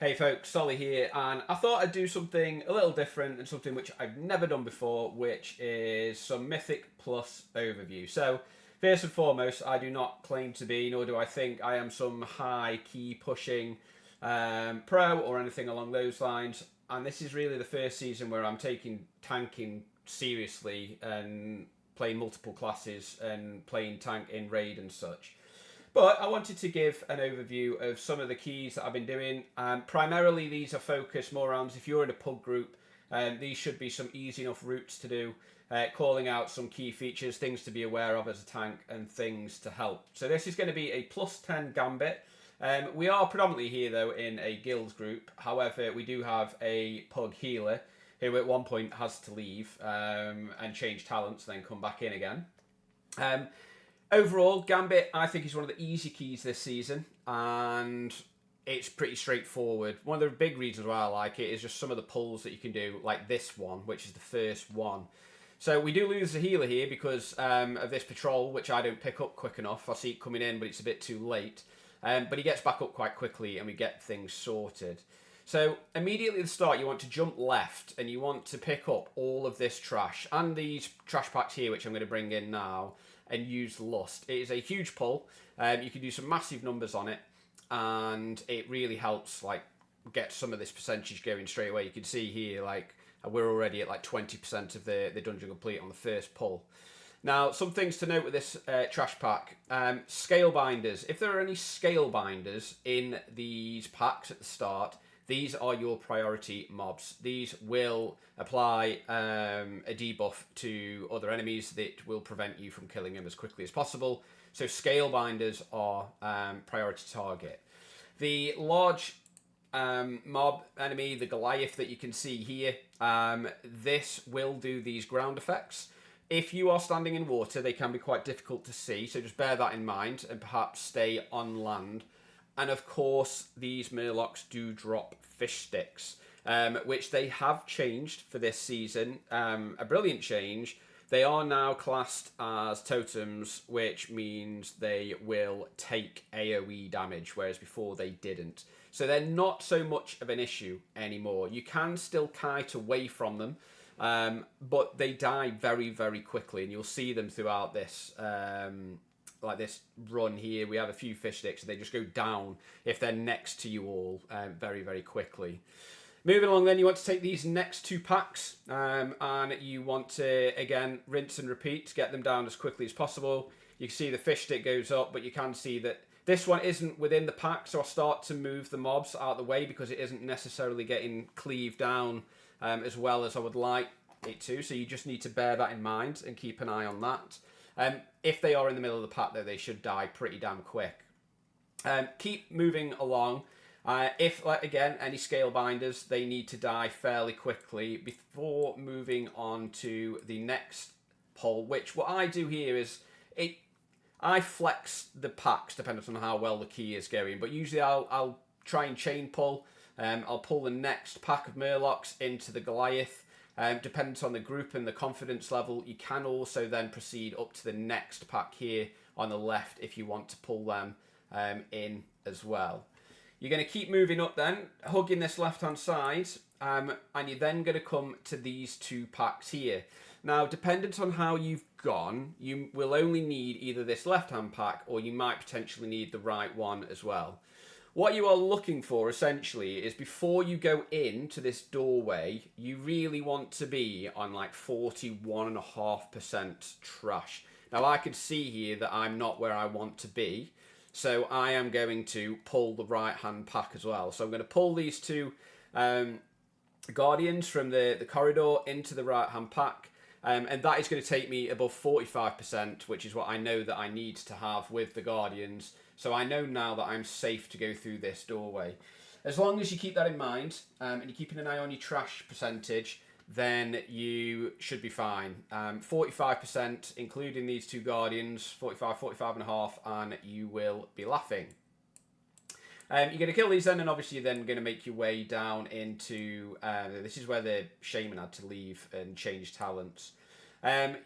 Hey folks, Solly here, and I thought I'd do something a little different and something which I've never done before, which is some Mythic Plus overview. So, first and foremost, I do not claim to be, nor do I think I am some high key pushing pro or anything along those lines. And this is really the first season where I'm taking tanking seriously and playing multiple classes and playing tank in raid and such. But I wanted to give an overview of some of the keys that I've been doing. Primarily, these are focused more around if you're in a pub group. These should be some easy enough routes to do, calling out some key features, things to be aware of as a tank, and things to help. So this is going to be a plus 10 Gambit. We are predominantly here, though, in a guild group. However, we do have a pug healer who at one point has to leave and change talents, then come back in again. Overall, Gambit, I think, is one of the easy keys this season, and it's pretty straightforward. One of the big reasons why I like it is just some of the pulls that you can do, like this one, which is the first one. So we do lose the healer here because of this patrol, which I don't pick up quick enough. I see it coming in, but it's a bit too late. But he gets back up quite quickly, and we get things sorted. So immediately at the start, you want to jump left, and you want to pick up all of this trash, and these trash packs here, which I'm going to bring in now, and use Lust. It is a huge pull. You can do some massive numbers on it, and it really helps like get some of this percentage going straight away. You can see here, like we're already at like 20% of the dungeon complete on the first pull. Now, some things to note with this trash pack. Scale binders. If there are any scale binders in these packs at the start, these are your priority mobs. These will apply a debuff to other enemies that will prevent you from killing them as quickly as possible. So scale binders are priority target. The large mob enemy, the Goliath that you can see here, this will do these ground effects. If you are standing in water, they can be quite difficult to see, so just bear that in mind and perhaps stay on land. And of course, these Murlocs do drop fish sticks, which they have changed for this season. A brilliant change. They are now classed as totems, which means they will take AoE damage, whereas before they didn't. So they're not so much of an issue anymore. You can still kite away from them, but they die very, very quickly, and you'll see them throughout this like this run here. We have a few fish sticks, and they just go down if they're next to you all very, very quickly. Moving along then, you want to take these next two packs and you want to, again, rinse and repeat to get them down as quickly as possible. You can see the fish stick goes up, but you can see that this one isn't within the pack, so I'll start to move the mobs out of the way because it isn't necessarily getting cleaved down as well as I would like it to, so you just need to bear that in mind and keep an eye on that. If they are in the middle of the pack, though, they should die pretty damn quick. Keep moving along. If, like, again, any scale binders, they need to die fairly quickly before moving on to the next pull, which what I do here is I flex the packs depending on how well the key is going, but usually I'll try and chain pull. I'll pull the next pack of Murlocs into the Goliath. Dependent on the group and the confidence level, you can also then proceed up to the next pack here on the left if you want to pull them in as well. You're going to keep moving up then, hugging this left-hand side, and you're then going to come to these two packs here. Now, dependent on how you've gone, you will only need either this left-hand pack or you might potentially need the right one as well. What you are looking for, essentially, is before you go into this doorway, you really want to be on like 41.5% trash. Now, I can see here that I'm not where I want to be, so I am going to pull the right-hand pack as well. So I'm going to pull these two Guardians from the corridor into the right-hand pack, and that is going to take me above 45%, which is what I know that I need to have with the Guardians. So I know now that I'm safe to go through this doorway. As long as you keep that in mind and you're keeping an eye on your trash percentage, then you should be fine. 45%, including these two Guardians, 45, 45.5, and you will be laughing. You're going to kill these then, and obviously you're then going to make your way down into... this is where the Shaman had to leave and change talents.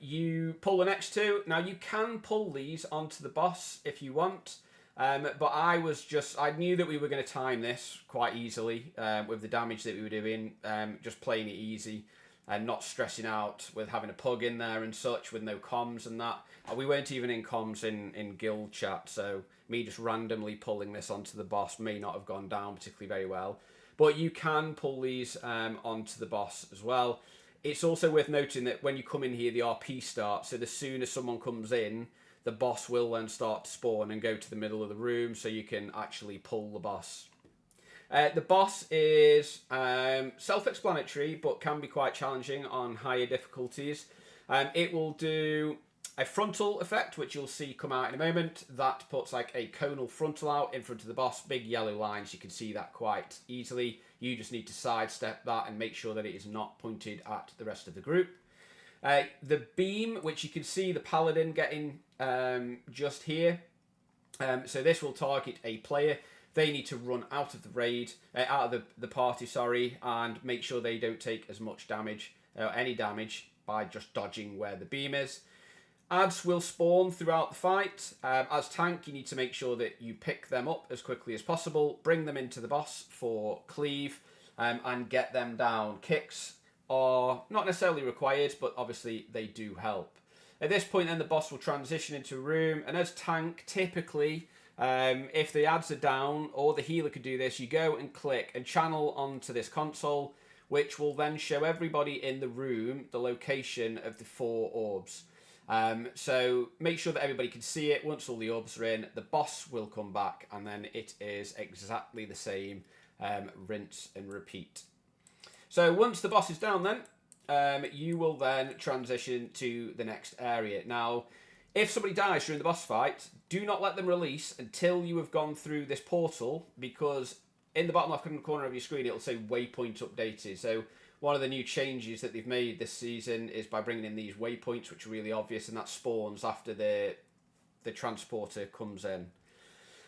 You pull the next two. Now, you can pull these onto the boss if you want. But I knew that we were going to time this quite easily with the damage that we were doing, just playing it easy and not stressing out with having a pug in there and such with no comms and that. We weren't even in comms in guild chat, so me just randomly pulling this onto the boss may not have gone down particularly very well. But you can pull these onto the boss as well. It's also worth noting that when you come in here, the RP starts, so the sooner someone comes in, the boss will then start to spawn and go to the middle of the room, so you can actually pull the boss. The boss is self-explanatory, but can be quite challenging on higher difficulties. It will do a frontal effect, which you'll see come out in a moment. That puts like a conal frontal out in front of the boss, big yellow lines. You can see that quite easily. You just need to sidestep that and make sure that it is not pointed at the rest of the group. The beam, which you can see the paladin getting just here. So this will target a player. They need to run out of the raid, out of the party, sorry, and make sure they don't take as much damage, any damage, by just dodging where the beam is. Ads will spawn throughout the fight. As tank, you need to make sure that you pick them up as quickly as possible, bring them into the boss for cleave, and get them down. Kicks are not necessarily required, but obviously they do help. At this point, then the boss will transition into a room, and as tank, typically, if the ads are down, or the healer could do this, you go and click and channel onto this console, which will then show everybody in the room the location of the 4 orbs. So make sure that everybody can see it. Once all the orbs are in, the boss will come back, and then it is exactly the same, rinse and repeat. So once the boss is down then, you will then transition to the next area. Now, if somebody dies during the boss fight, do not let them release until you have gone through this portal, because in the bottom left-hand corner of your screen, it'll say waypoint updated. So one of the new changes that they've made this season is by bringing in these waypoints, which are really obvious, and that spawns after the transporter comes in.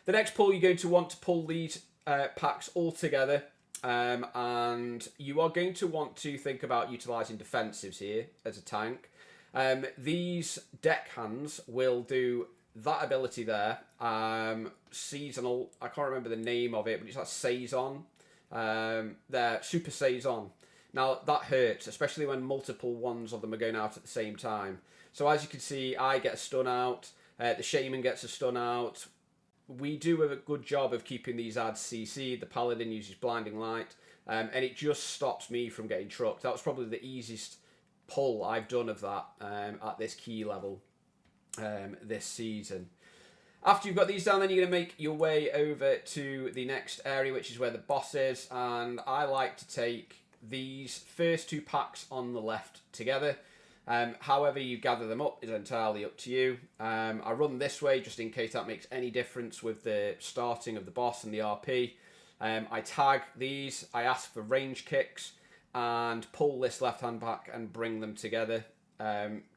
The next pull, you're going to want to pull these packs all together, and you are going to want to think about utilising defensives here as a tank. These deck hands will do that ability there. Seasonal, I can't remember the name of it, but it's like Saison. They're Super Saison. Now, that hurts, especially when multiple ones of them are going out at the same time. So as you can see, I get a stun out, the Shaman gets a stun out. We do a good job of keeping these ads CC'd. The Paladin uses Blinding Light, and it just stops me from getting trucked. That was probably the easiest pull I've done of that at this key level this season. After you've got these down, then you're going to make your way over to the next area, which is where the boss is, and I like to take these first 2 packs on the left together. However you gather them up is entirely up to you. I run this way just in case that makes any difference with the starting of the boss and the RP. I tag these, I ask for range kicks, and pull this left hand back and bring them together.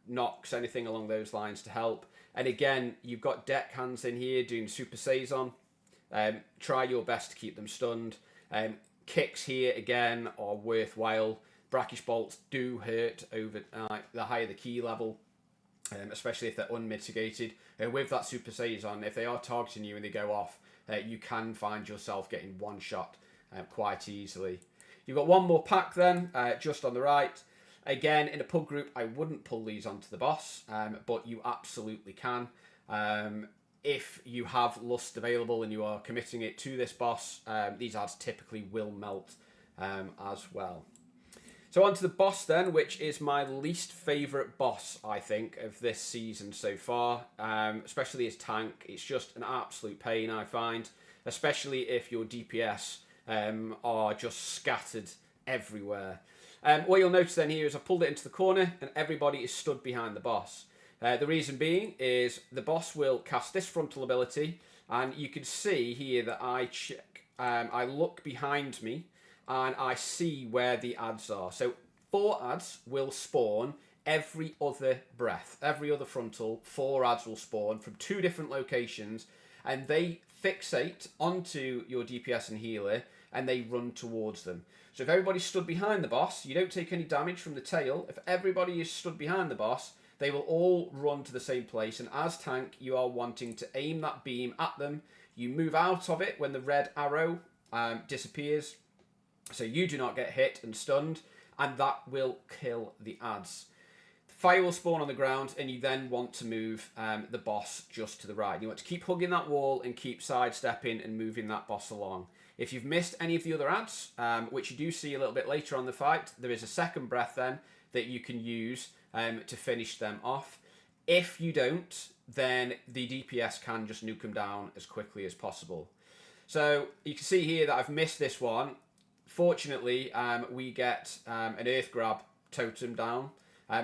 Knocks, anything along those lines to help. And again, you've got deck hands in here doing Super Saison. Try your best to keep them stunned. Kicks here again are worthwhile. Brackish bolts do hurt over the higher the key level, especially if they're unmitigated. With that Super Saison, if they are targeting you and they go off, you can find yourself getting one shot quite easily. You've got one more pack then, just on the right. Again, in a pub group, I wouldn't pull these onto the boss, but you absolutely can. If you have lust available and you are committing it to this boss, these ads typically will melt as well. So on to the boss then, which is my least favourite boss, I think, of this season so far, especially as tank. It's just an absolute pain, I find, especially if your DPS are just scattered everywhere. What you'll notice then here is I've pulled it into the corner and everybody is stood behind the boss. The reason being is the boss will cast this frontal ability, and you can see here that I look behind me and I see where the ads are. So 4 ads will spawn every other breath, every other frontal. 4 ads will spawn from 2 different locations, and they fixate onto your DPS and healer and they run towards them. So if everybody stood behind the boss, you don't take any damage from the tail. If everybody is stood behind the boss, They will all run to the same place, and as tank, you are wanting to aim that beam at them. You move out of it when the red arrow disappears, so you do not get hit and stunned, and that will kill the adds. Fire will spawn on the ground, and you then want to move the boss just to the right. You want to keep hugging that wall and keep sidestepping and moving that boss along. If you've missed any of the other adds, which you do see a little bit later on the fight, there is a second breath then that you can use to finish them off. If you don't, then the DPS can just nuke them down as quickly as possible. So you can see here that I've missed this one. Fortunately, we get an Earth Grab totem down.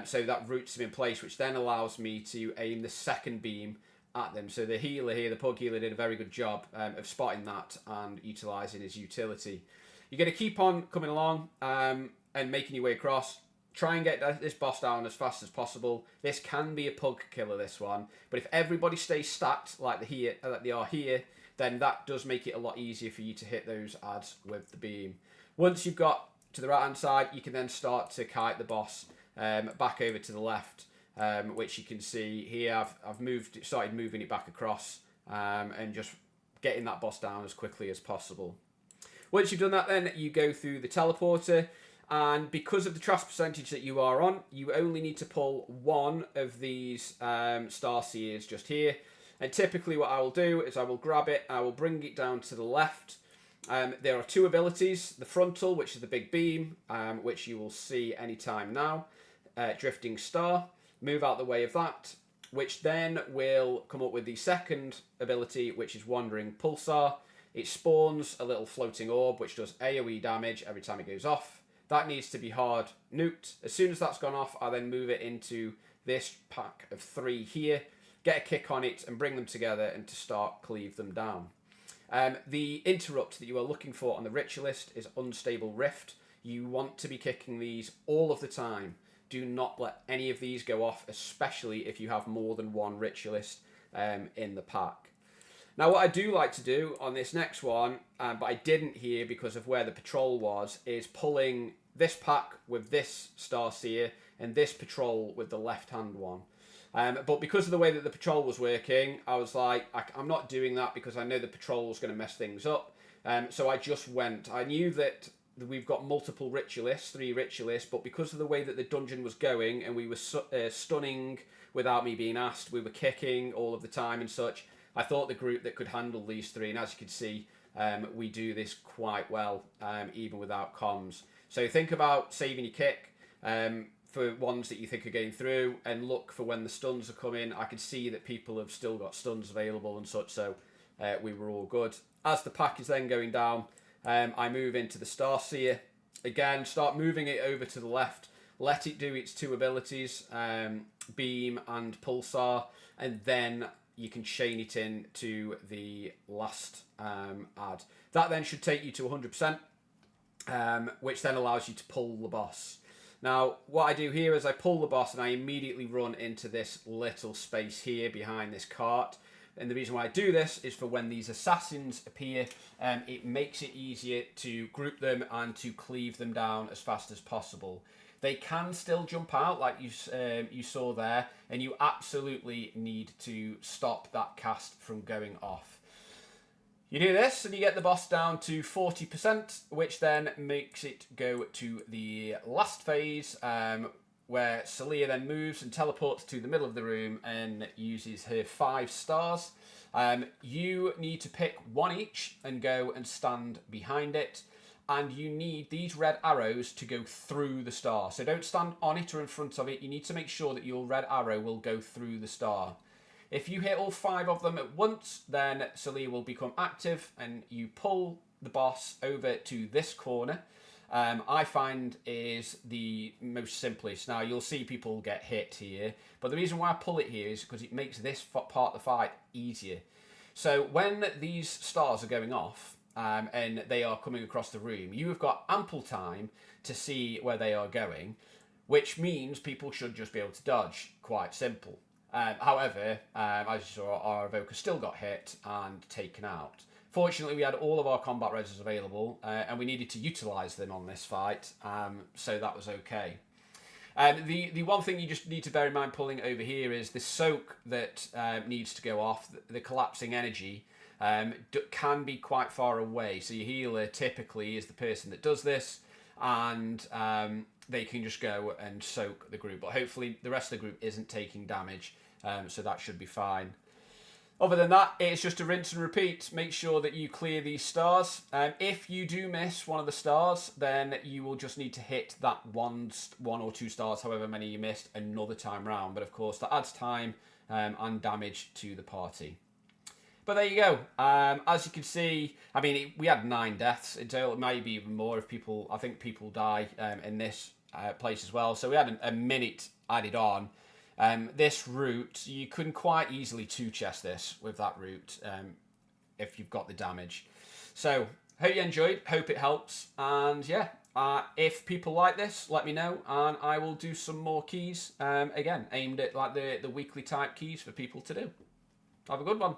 So that roots them in place, which then allows me to aim the second beam at them. So the healer here, the pug healer, did a very good job of spotting that and utilising his utility. You're going to keep on coming along and making your way across. Try and get this boss down as fast as possible. This can be a pug killer, this one. But if everybody stays stacked like they are here, then that does make it a lot easier for you to hit those adds with the beam. Once you've got to the right-hand side, you can then start to kite the boss back over to the left, which you can see here. I've started moving it back across and just getting that boss down as quickly as possible. Once you've done that, then you go through the teleporter, and because of the trash percentage that you are on, you only need to pull one of these star seers just here. And typically what I will do is I will grab it, I will bring it down to the left. There are two abilities: the frontal, which is the big beam, which you will see anytime now. Drifting star, move out the way of that, which then will come up with the second ability, which is wandering pulsar. It spawns a little floating orb, which does AoE damage every time it goes off. That needs to be hard nuked. As soon as that's gone off, I then move it into this pack of 3 here, get a kick on it and bring them together and to start cleave them down. The interrupt that you are looking for on the ritualist is unstable rift. You want to be kicking these all of the time. Do not let any of these go off, especially if you have more than one ritualist in the pack. Now, what I do like to do on this next one, but I didn't here because of where the patrol was, is pulling this pack with this Starseer and this patrol with the left-hand one. But because of the way that the patrol was working, I was like, I'm not doing that because I know the patrol was going to mess things up. So I just went. I knew that we've got multiple ritualists, 3 ritualists, but because of the way that the dungeon was going and we were stunning without me being asked, we were kicking all of the time and such, I thought the group that could handle these 3, and as you can see, we do this quite well, even without comms. So think about saving your kick for ones that you think are getting through, and look for when the stuns are coming. I could see that people have still got stuns available and such, so we were all good. As the pack is then going down, I move into the Starseer. Again, start moving it over to the left. Let it do its 2 abilities, Beam and Pulsar, and then you can chain it in to the last ad. That then should take you to 100%, which then allows you to pull the boss. Now, what I do here is I pull the boss and I immediately run into this little space here behind this cart. And the reason why I do this is for when these assassins appear, it makes it easier to group them and to cleave them down as fast as possible. They can still jump out like you saw there, and you absolutely need to stop that cast from going off. You do this and you get the boss down to 40%, which then makes it go to the last phase, where Celia then moves and teleports to the middle of the room and uses her 5 stars. You need to pick 1 each and go and stand behind it. And you need these red arrows to go through the star. So don't stand on it or in front of it. You need to make sure that your red arrow will go through the star. If you hit all 5 of them at once, then Celia will become active and you pull the boss over to this corner. I find is the most simplest. Now, you'll see people get hit here, but the reason why I pull it here is because it makes this part of the fight easier. So when these stars are going off, and they are coming across the room, you have got ample time to see where they are going, which means people should just be able to dodge. Quite simple. However, as you saw, our evoker still got hit and taken out. Fortunately, we had all of our combat reses available, and we needed to utilise them on this fight, so that was okay. The one thing you just need to bear in mind pulling over here is the soak that needs to go off. The collapsing energy can be quite far away. So your healer typically is the person that does this, and they can just go and soak the group. But hopefully the rest of the group isn't taking damage, so that should be fine. Other than that, it's just a rinse and repeat. Make sure that you clear these stars. If you do miss one of the stars, then you will just need to hit that one or two stars, however many you missed, another time round. But of course, that adds time and damage to the party. But there you go. As you can see, I mean, we had 9 deaths in total. It might be even more if people, I think people die in this place as well. So we had a minute added on. This route, you couldn't quite easily 2-chest this with that route if you've got the damage. So, hope you enjoyed, hope it helps, and yeah, if people like this, let me know, and I will do some more keys, again, aimed at like the weekly type keys for people to do. Have a good one.